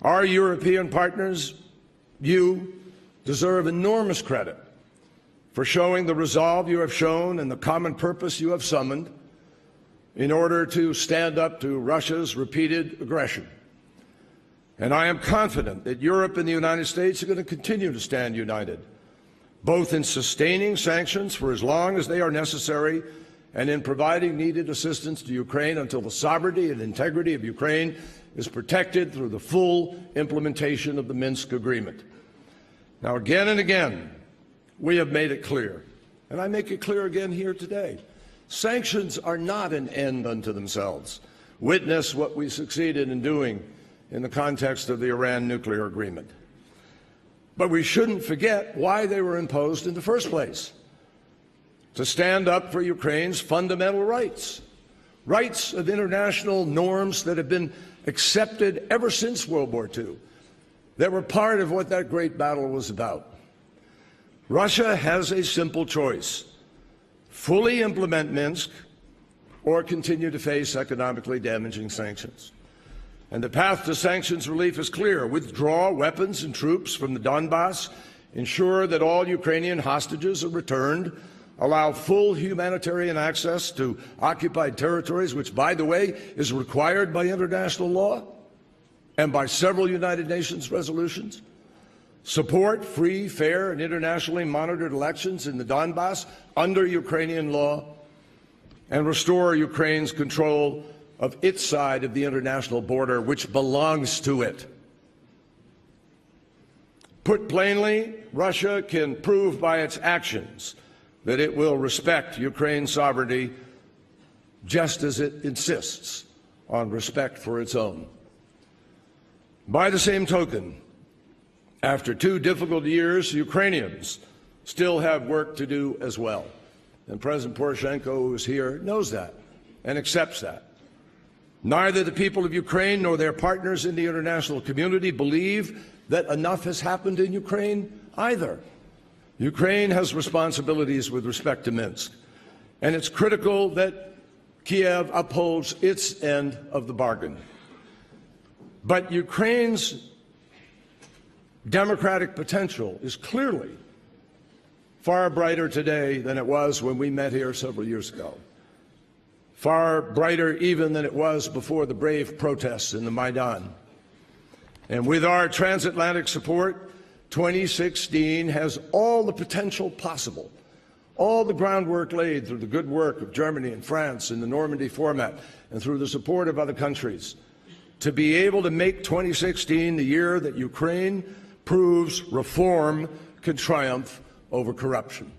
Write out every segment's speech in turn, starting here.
Our European partners, you deserve enormous credit for showing the resolve you have shown and the common purpose you have summoned in order to stand up to Russia's repeated aggression. And I am confident that Europe and the United States are going to continue to stand united, both in sustaining sanctions for as long as they are necessary and in providing needed assistance to Ukraine until the sovereignty and integrity of Ukraine is protected through the full implementation of the Minsk Agreement. Now, again and again, we have made it clear, and I make it clear again here today, sanctions are not an end unto themselves. Witness what we succeeded in doing in the context of the Iran nuclear agreement. But we shouldn't forget why they were imposed in the first place: to stand up for Ukraine's fundamental rights, rights of international norms that have been accepted ever since World War II, that were part of what that great battle was about. Russia has a simple choice: fully implement Minsk or continue to face economically damaging sanctions. And the path to sanctions relief is clear: withdraw weapons and troops from the Donbass, ensure that all Ukrainian hostages are returned, allow full humanitarian access to occupied territories, which, by the way, is required by international law and by several United Nations resolutions, support free, fair, and internationally monitored elections in the Donbass under Ukrainian law, and restore Ukraine's control of its side of the international border, which belongs to it. Put plainly, Russia can prove by its actions that it will respect Ukraine's sovereignty just as it insists on respect for its own. By the same token, after 2 difficult years, Ukrainians still have work to do as well. And President Poroshenko, who is here, knows that and accepts that. Neither the people of Ukraine nor their partners in the international community believe that enough has happened in Ukraine either. Ukraine has responsibilities with respect to Minsk, and it's critical that Kiev upholds its end of the bargain. But Ukraine's democratic potential is clearly far brighter today than it was when we met here several years ago. Far brighter even than it was before the brave protests in the Maidan. And with our transatlantic support, 2016 has all the potential possible, all the groundwork laid through the good work of Germany and France in the Normandy format and through the support of other countries, to be able to make 2016 the year that Ukraine proves reform can triumph over corruption.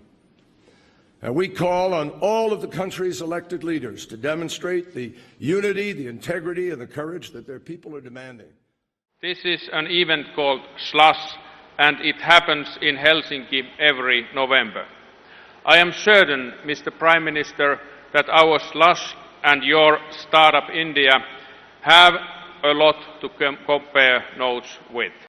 And we call on all of the country's elected leaders to demonstrate the unity, the integrity, and the courage that their people are demanding. This is an event called Slush, and it happens in Helsinki every November. I am certain, Mr. Prime Minister, that our Slush and your startup India have a lot to compare notes with.